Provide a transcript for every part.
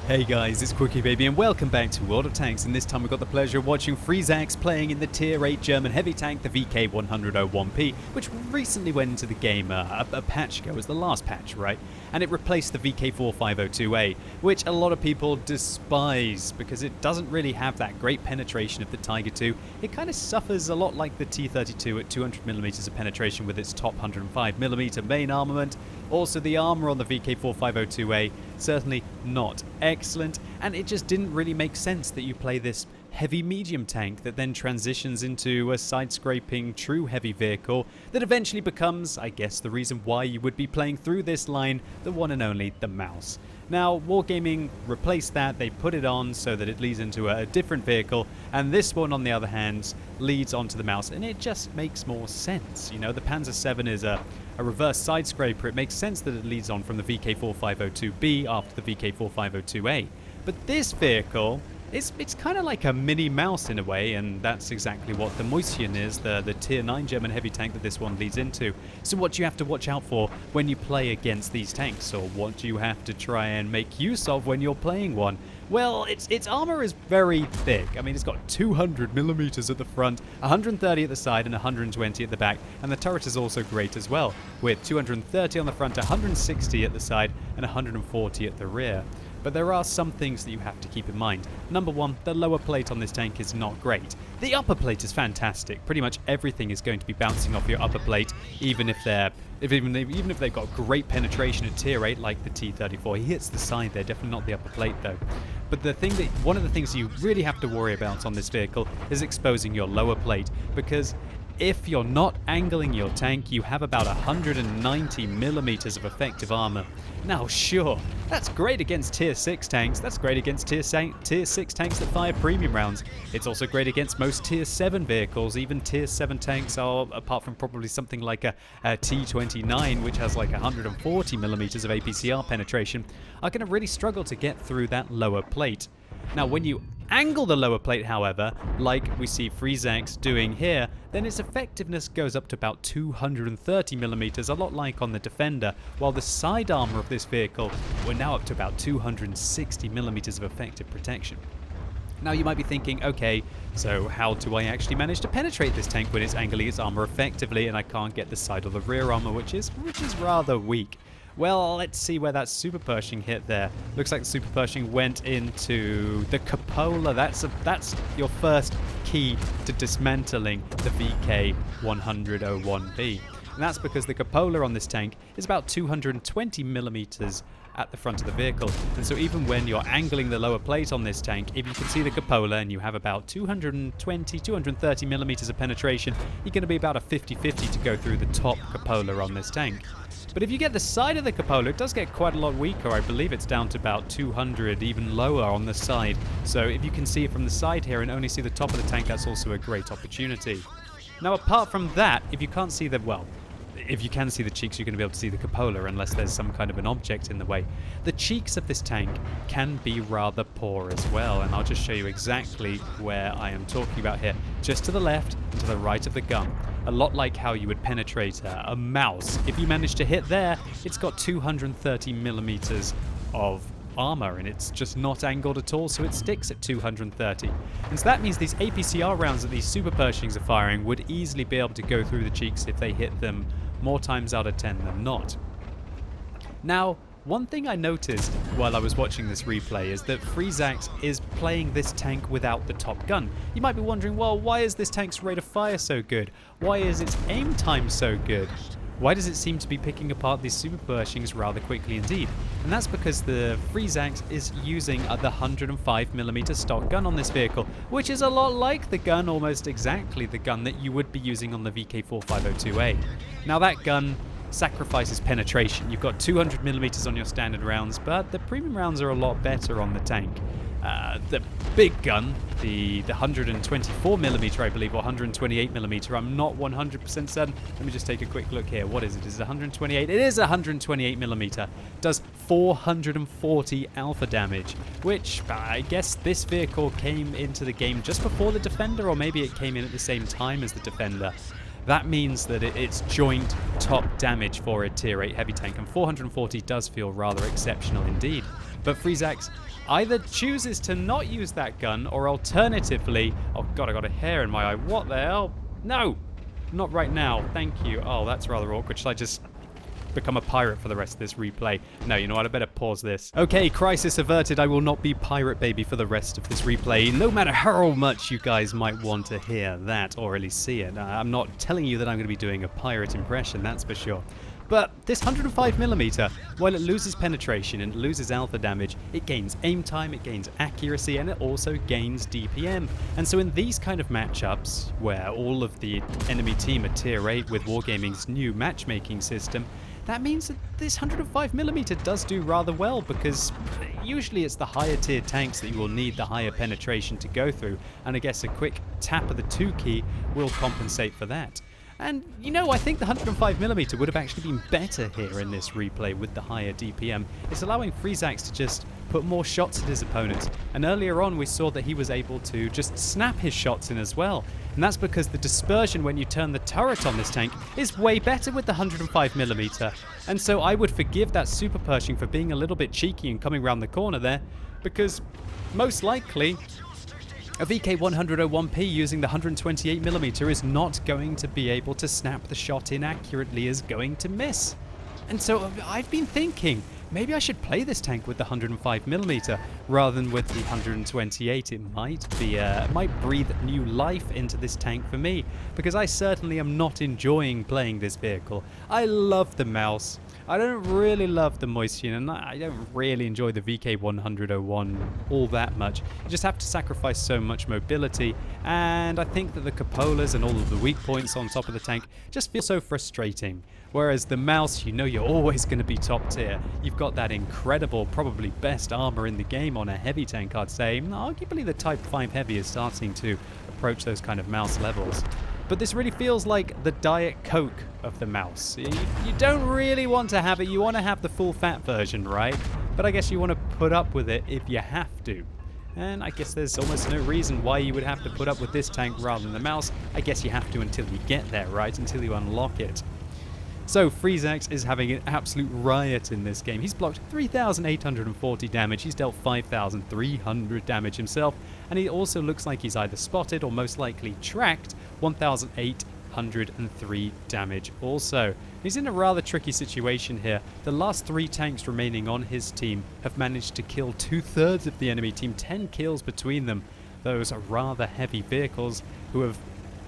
Hey guys, it's QuickyBaby and welcome back to World of Tanks, and this time we've got the pleasure of watching freezax playing in the Tier 8 German heavy tank, the VK101P, which recently went into the game a patch ago. It was the last patch, right? And it replaced the VK4502A, which a lot of people despise because it doesn't really have that great penetration of the Tiger II. It kind of suffers a lot like the T32 at 200mm of penetration with its top 105mm main armament. Also, the armor on the VK4502A, certainly not excellent, and it just didn't really make sense that you play this heavy medium tank that then transitions into a side-scraping true heavy vehicle that eventually becomes, I guess, the reason why you would be playing through this line, the one and only the Mouse. Now, Wargaming replaced that, they put it on so that it leads into a different vehicle, and this one, on the other hand, leads onto the Mouse, and it just makes more sense. You know, the Panzer VII is a reverse side scraper. It makes sense that it leads on from the VK4502B after the VK4502A. But this vehicle, it's kind of like a mini Mouse in a way, and that's exactly what the Mäuschen is, the Tier 9 German heavy tank that this one leads into. So what do you have to watch out for when you play against these tanks, or what do you have to try and make use of when you're playing one? Well, its armor is very thick. I mean, it's got 200mm at the front, 130 at the side, and 120 at the back. And the turret is also great as well, with 230 on the front, 160 at the side, and 140 at the rear. But there are some things that you have to keep in mind. Number one, the lower plate on this tank is not great. The upper plate is fantastic. Pretty much everything is going to be bouncing off your upper plate, even if they've got great penetration at Tier 8 like the T34. He hits the side there, definitely not the upper plate though. But one of the things you really have to worry about on this vehicle is exposing your lower plate, because if you're not angling your tank, you have about 190mm of effective armor. Now sure, that's great against Tier 6 tanks, that's great against Tier 6 tanks that fire premium rounds. It's also great against most Tier 7 vehicles. Even Tier 7 tanks are, apart from probably something like a T29, which has like 140mm of APCR penetration, are going to really struggle to get through that lower plate. Now when you angle the lower plate, however, like we see freezax doing here, then its effectiveness goes up to about 230mm, a lot like on the Defender, while the side armor of this vehicle, we're now up to about 260mm of effective protection. Now you might be thinking, okay, so how do I actually manage to penetrate this tank when it's angling its armor effectively and I can't get the side or the rear armor, which is rather weak? Well, let's see where that Super Pershing hit there. Looks like the Super Pershing went into the cupola. That's your first key to dismantling the VK101B. And that's because the cupola on this tank is about 220mm at the front of the vehicle. And so even when you're angling the lower plate on this tank, if you can see the cupola and you have about 230mm of penetration, you're going to be about a 50-50 to go through the top cupola on this tank. But if you get the side of the cupola, it does get quite a lot weaker. I believe it's down to about 200, even lower on the side. So if you can see it from the side here and only see the top of the tank, that's also a great opportunity. Now apart from that, if you can't see the, well, if you can see the cheeks, you're going to be able to see the cupola unless there's some kind of an object in the way. The cheeks of this tank can be rather poor as well, and I'll just show you exactly where I am talking about here. Just to the left and to the right of the gun. A lot like how you would penetrate a mouse. If you manage to hit there, it's got 230mm of armor, and it's just not angled at all, so it sticks at 230. And so that means these APCR rounds that these Super Pershings are firing would easily be able to go through the cheeks if they hit them more times out of 10 than not. Now, one thing I noticed while I was watching this replay is that freezax is playing this tank without the top gun. You might be wondering, well, why is this tank's rate of fire so good? Why is its aim time so good? Why does it seem to be picking apart these Super Pershings rather quickly indeed? And that's because the freezax is using the 105mm stock gun on this vehicle, which is a lot like the gun, almost exactly the gun that you would be using on the VK4502A. Now that gun sacrifices penetration. You've got 200mm on your standard rounds, but the premium rounds are a lot better on the tank. The big gun, the 124mm, I believe, or 128mm, I'm not 100% certain. Let me just take a quick look here. What is it? Is it 128? It is 128mm. Does 440 alpha damage, which I guess this vehicle came into the game just before the Defender, or maybe it came in at the same time as the Defender. That means that it's joint top damage for a Tier 8 heavy tank, and 440 does feel rather exceptional indeed. But freezax either chooses to not use that gun, or alternatively... Oh god, I got a hair in my eye. What the hell? No! Not right now. Thank you. Oh, that's rather awkward. Should I just become a pirate for the rest of this replay? No, you know what? I better pause this. Okay, crisis averted. I will not be Pirate Baby for the rest of this replay, no matter how much you guys might want to hear that or at least see it. I'm not telling you that I'm going to be doing a pirate impression, that's for sure. But this 105mm, while it loses penetration and loses alpha damage, it gains aim time, it gains accuracy, and it also gains DPM. And so in these kind of matchups, where all of the enemy team are tier 8 with Wargaming's new matchmaking system, that means that this 105mm does do rather well, because usually it's the higher tier tanks that you will need the higher penetration to go through, and I guess a quick tap of the 2 key will compensate for that. And, you know, I think the 105mm would have actually been better here in this replay with the higher DPM. It's allowing freezax to just put more shots at his opponents. And earlier on we saw that he was able to just snap his shots in as well. And that's because the dispersion when you turn the turret on this tank is way better with the 105mm. And so I would forgive that super Pershing for being a little bit cheeky and coming around the corner there, because most likely a VK101P using the 128mm is not going to be able to snap the shot in accurately, is going to miss. And so I've been thinking, maybe I should play this tank with the 105mm rather than with the 128. It might breathe new life into this tank for me, because I certainly am not enjoying playing this vehicle. I love the mouse. I don't really love the moisture, and I don't really enjoy the VK101 all that much. You just have to sacrifice so much mobility, and I think that the cupolas and all of the weak points on top of the tank just feel so frustrating. Whereas the mouse, you know you're always going to be top tier. You've got that incredible, probably best armor in the game on a heavy tank, I'd say. Arguably the Type 5 Heavy is starting to approach those kind of mouse levels. But this really feels like the Diet Coke of the mouse. You don't really want to have it. You want to have the full fat version, right? But I guess you want to put up with it if you have to. And I guess there's almost no reason why you would have to put up with this tank rather than the mouse. I guess you have to until you get there, right? Until you unlock it. So freezax is having an absolute riot in this game. He's blocked 3,840 damage, he's dealt 5,300 damage himself, and he also looks like he's either spotted or most likely tracked 1,803 damage also. He's in a rather tricky situation here. The last 3 tanks remaining on his team have managed to kill 2/3 of the enemy team, 10 kills between them. Those are rather heavy vehicles who have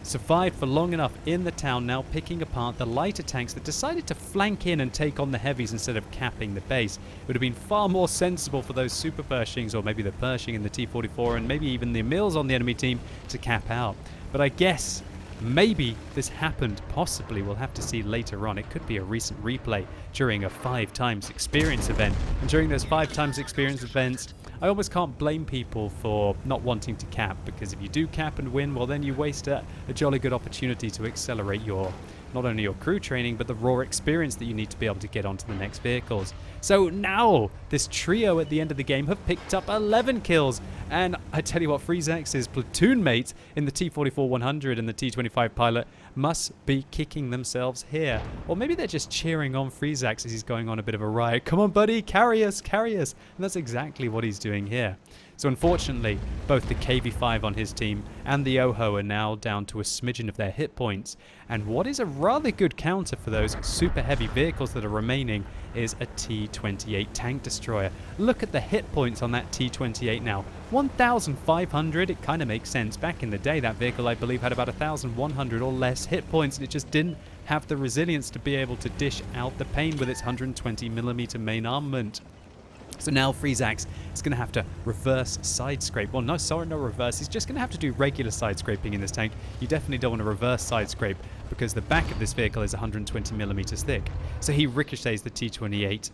survived for long enough in the town, now picking apart the lighter tanks that decided to flank in and take on the heavies instead of capping the base. It would have been far more sensible for those super Pershings, or maybe the Pershing and the T-44 and maybe even the Emils on the enemy team, to cap out. But I guess maybe this happened, possibly, we'll have to see later on. It could be a recent replay during a 5x experience event. And during those 5x experience events, I almost can't blame people for not wanting to cap, because if you do cap and win, well then you waste a jolly good opportunity to accelerate your, not only your crew training, but the raw experience that you need to be able to get onto the next vehicles. So now, this trio at the end of the game have picked up 11 kills, and I tell you what, freezax's platoon mates in the T-44-100 and the T-25 pilot must be kicking themselves here. Or maybe they're just cheering on freezax as he's going on a bit of a riot. Come on buddy, carry us, carry us. And that's exactly what he's doing here. So unfortunately, both the KV-5 on his team and the OHO are now down to a smidgen of their hit points. And what is a rather good counter for those super heavy vehicles that are remaining is a T-28 tank destroyer. Look at the hit points on that T-28 now. 1,500, it kind of makes sense. Back in the day, that vehicle, I believe, had about 1,100 or less hit points, and it just didn't have the resilience to be able to dish out the pain with its 120mm main armament. So now freezax is going to have to reverse side scrape. Well, no, sorry, no reverse. He's just going to have to do regular side scraping in this tank. You definitely don't want to reverse side scrape, because the back of this vehicle is 120mm thick. So he ricochets the T-28,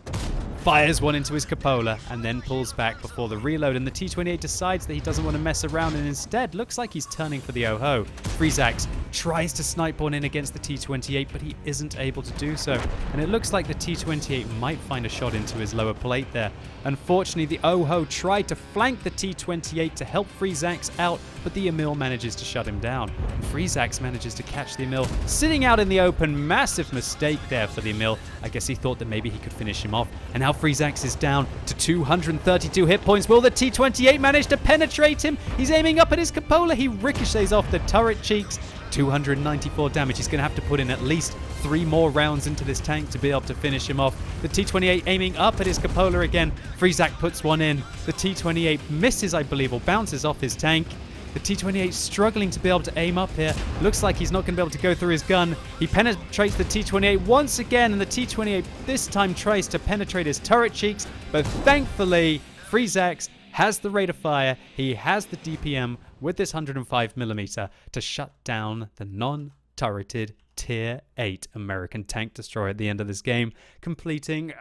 fires one into his cupola, and then pulls back before the reload. And the T-28 decides that he doesn't want to mess around, and instead looks like he's turning for the OHO. freezax tries to snipe one in against the T-28, but he isn't able to do so. And it looks like the T-28 might find a shot into his lower plate there. Unfortunately, the OHO tried to flank the T-28 to help freezax out, but the Emil manages to shut him down. freezax manages to catch the Emil sitting out in the open. Massive mistake there for the Emil. I guess he thought that maybe he could finish him off. And now Now freezax is down to 232 hit points. Will the T-28 manage to penetrate him? He's aiming up at his cupola. He ricochets off the turret cheeks. 294 damage. He's going to have to put in at least 3 more rounds into this tank to be able to finish him off. The T-28 aiming up at his cupola again. freezax puts one in. The T-28 misses, I believe, or bounces off his tank. The T-28 struggling to be able to aim up here. Looks like he's not going to be able to go through his gun. He penetrates the T-28 once again, and the T-28 this time tries to penetrate his turret cheeks, but thankfully, freezax has the rate of fire. He has the DPM with this 105mm to shut down the non-turreted Tier 8 American tank destroyer at the end of this game, completing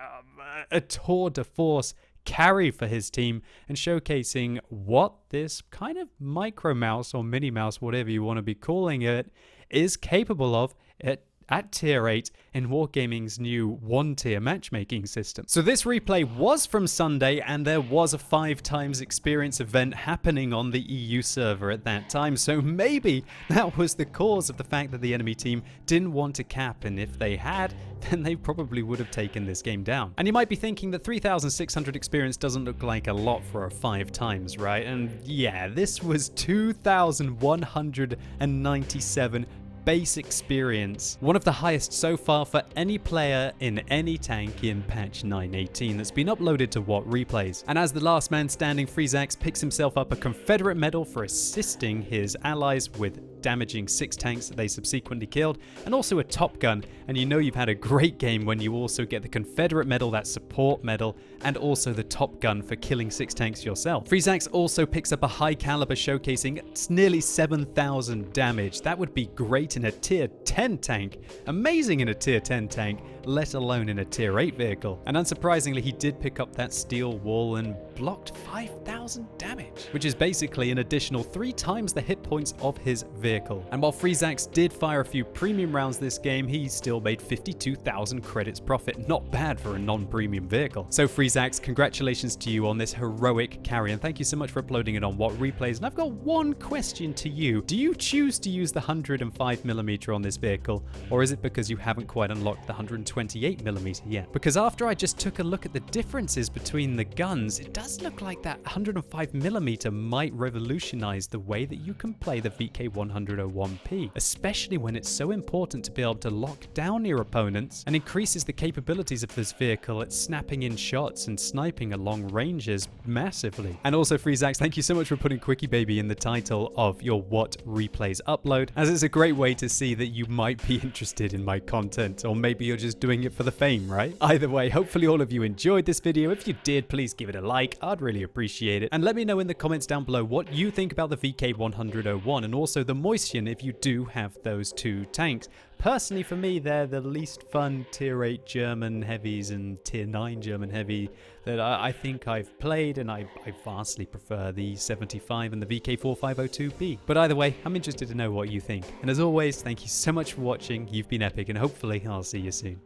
a tour de force carry for his team and showcasing what this kind of micro mouse or mini mouse, whatever you want to be calling it, is capable of at Tier 8 in Wargaming's new 1-tier matchmaking system. So this replay was from Sunday, and there was a 5x experience event happening on the EU server at that time, so maybe that was the cause of the fact that the enemy team didn't want to cap, and if they had, then they probably would have taken this game down. And you might be thinking that 3,600 experience doesn't look like a lot for a 5x, right? And yeah, this was 2,197 base experience, one of the highest so far for any player in any tank in patch 9.18 that's been uploaded to What Replays. And as the last man standing, freezax picks himself up a Confederate medal for assisting his allies with damaging 6 tanks that they subsequently killed, and also a Top Gun. And you know you've had a great game when you also get the Confederate medal, that support medal, and also the Top Gun for killing 6 tanks yourself. freezax also picks up a high caliber showcasing nearly 7,000 damage. That would be great in a tier 10 tank, amazing in a tier 10 tank, let alone in a tier 8 vehicle. And unsurprisingly, he did pick up that steel wall and blocked 5,000 damage, which is basically an additional 3 times the hit points of his vehicle. And while freezax did fire a few premium rounds this game, he still made 52,000 credits profit. Not bad for a non-premium vehicle. So freezax, congratulations to you on this heroic carry, and thank you so much for uploading it on What Replays. And I've got one question to you. Do you choose to use the 105mm on this vehicle, or is it because you haven't quite unlocked the 128mm yet? Because after I just took a look at the differences between the guns, it does look like that 105mm might revolutionize the way that you can play the VK101P, especially when it's so important to be able to lock down your opponents, and increases the capabilities of this vehicle at snapping in shots and sniping at long ranges massively. And also freezax, thank you so much for putting QuickyBaby in the title of your What Replays upload, as it's a great way to see that you might be interested in my content, or maybe you're just doing it for the fame, right? Either way, hopefully all of you enjoyed this video. If you did, please give it a like, I'd really appreciate it. And let me know in the comments down below what you think about the VK101 and also the Moistion if you do have those 2 tanks. Personally, for me, they're the least fun tier 8 German heavies and tier 9 German heavy that I think I've played, and I vastly prefer the 75 and the VK4502B. But either way, I'm interested to know what you think. And as always, thank you so much for watching. You've been epic, and hopefully I'll see you soon.